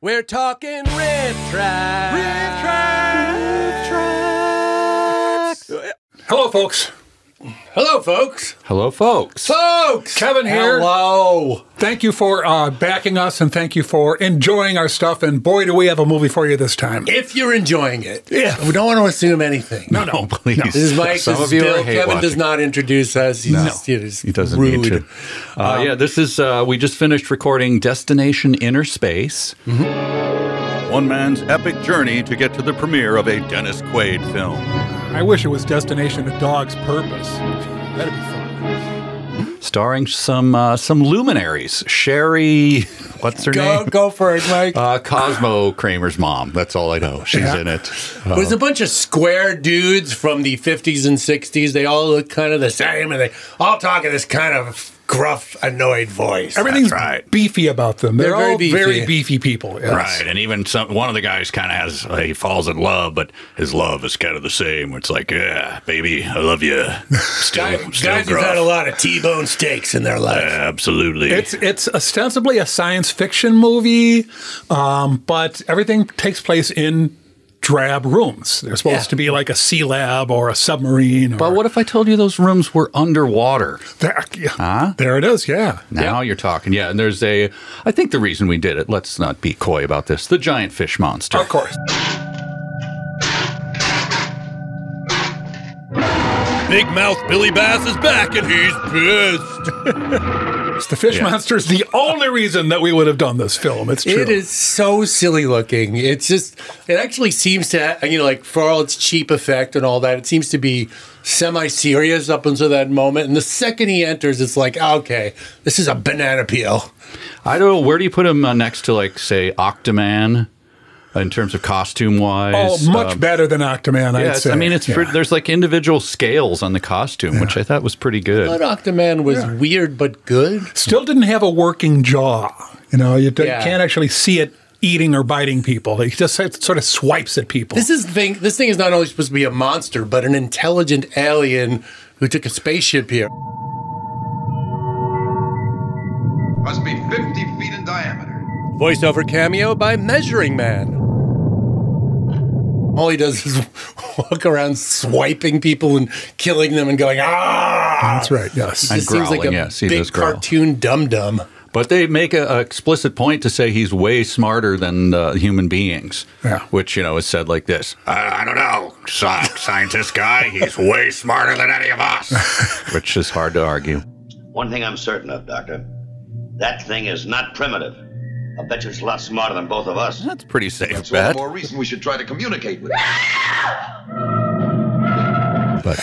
We're talking RiffTrax. RiffTrax. Hello, folks. Hello, folks. Hello, folks. Folks! Kevin here. Hello. Thank you for backing us, and thank you for enjoying our stuff. And boy, do we have a movie for you this time. If you're enjoying it. Yeah. We don't want to assume anything. No, please. This is Mike. Some This of is you Bill. are hate Kevin watching. does not introduce us. He's just, He doesn't rude. need to. Yeah, this is, we just finished recording Destination Inner Space. One man's epic journey to get to the premiere of a Dennis Quaid film. I wish it was Destination A Dog's Purpose. That'd be fun. Starring some luminaries. Sherry, what's her name? Go for it, Mike. Cosmo Kramer's mom. That's all I know. She's in it. It was a bunch of square dudes from the 50s and 60s. They all look kind of the same, and they all talk in this kind of gruff, annoyed voice. Everything's right. beefy about them. They're very all beefy. very beefy people. Yes. Right, and even one of the guys kind of has, he falls in love, but his love is kind of the same. It's like, yeah, baby, I love you. Still Guys who've gruff. had a lot of T-bone steaks in their life. Absolutely. It's ostensibly a science fiction movie, but everything takes place in drab rooms. They're supposed to be like a sea lab or a submarine. But what if I told you those rooms were underwater? There it is, yeah. Now you're talking. Yeah, and there's I think the reason we did it, let's not be coy about this, the giant fish monster. Of course. Big Mouth Billy Bass is back and he's pissed. The fish monster is the only reason that we would have done this film. It's true. It is so silly looking. It's just, it actually seems to, like for all its cheap effect and all that, it seems to be semi-serious up until that moment. And the second he enters, it's like, okay, this is a banana peel. I don't know, where do you put him next to, like, say, Octoman? In terms of costume-wise. Oh, much better than Octoman, I'd say. I mean, there's like individual scales on the costume, which I thought was pretty good. But Octoman was weird but good. Still didn't have a working jaw. You can't actually see it eating or biting people. He just sort of swipes at people. This thing is not only supposed to be a monster, but an intelligent alien who took a spaceship here. Must be 50 feet in diameter. Voiceover cameo by Measuring Man. All he does is walk around swiping people and killing them and going, ah! That's right, yes. He just seems like a big cartoon dum-dum. But they make an explicit point to say he's way smarter than human beings, which, is said like this. I don't know, scientist guy, he's way smarter than any of us, which is hard to argue. One thing I'm certain of, Doctor, that thing is not primitive. I bet you it's a lot smarter than both of us. That's pretty safe That's all the bet. more reason we should try to communicate with it.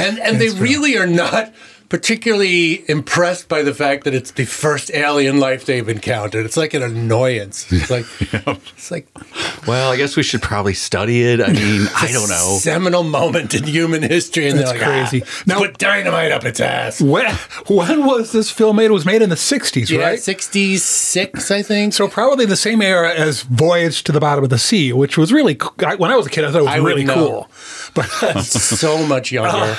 And they really are not particularly impressed by the fact that it's the first alien life they've encountered. It's like an annoyance. It's like, it's like, well, I guess we should probably study it. I mean, I don't know. Seminal moment in human history, and That's they're like, crazy. Now, put dynamite up its ass. When was this film made? It was made in the 60s, right? 66, I think. So probably the same era as Voyage to the Bottom of the Sea, which was really, when I was a kid, I thought it was really cool. But so much younger.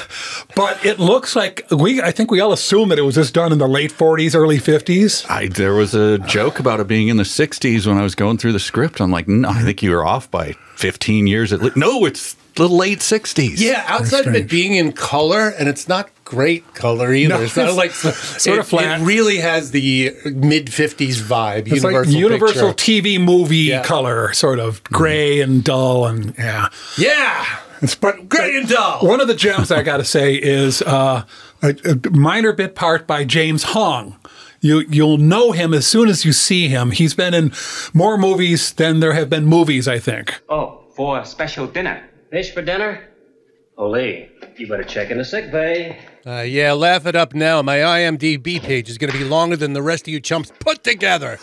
But it looks like I think we all assume that it was just done in the late 40s, early 50s. There was a joke about it being in the 60s when I was going through the script. I'm like, no, I think you were off by 15 years at least. No, it's the late 60s. Yeah, outside of it being in color, and it's not great color either. No, it's not like sort of flat. It really has the mid-50s vibe. It's like Universal TV movie color, sort of gray and dull, and but gray and dull. One of the gems I got to say is a minor bit part by James Hong. You'll know him as soon as you see him. He's been in more movies than there have been movies, I think. Oh, for a special dinner. Fish for dinner? Ole, you better check in the sick bay. Laugh it up now. My IMDb page is going to be longer than the rest of you chumps put together.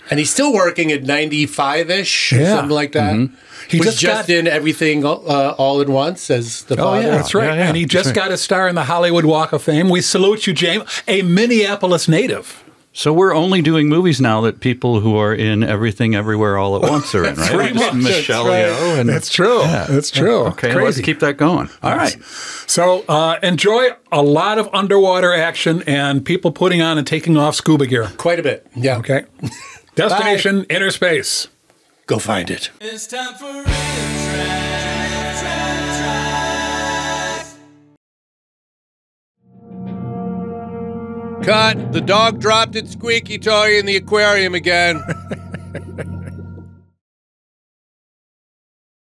And he's still working at 95-ish, or something like that. Mm-hmm. He was just in Everything All at Once as the father. Yeah, that's right. And he just got a star in the Hollywood Walk of Fame. We salute you, James, a Minneapolis native. So we're only doing movies now that people who are in Everything Everywhere All at Once are in, right? Michelle Yeoh. That's true. That's true. Okay, let's keep that going. All right. So enjoy a lot of underwater action and people putting on and taking off scuba gear. Quite a bit. Yeah. Okay. Destination Inner Space. Go find it. It's time for RiffTrax. Cut. The dog dropped its squeaky toy in the aquarium again.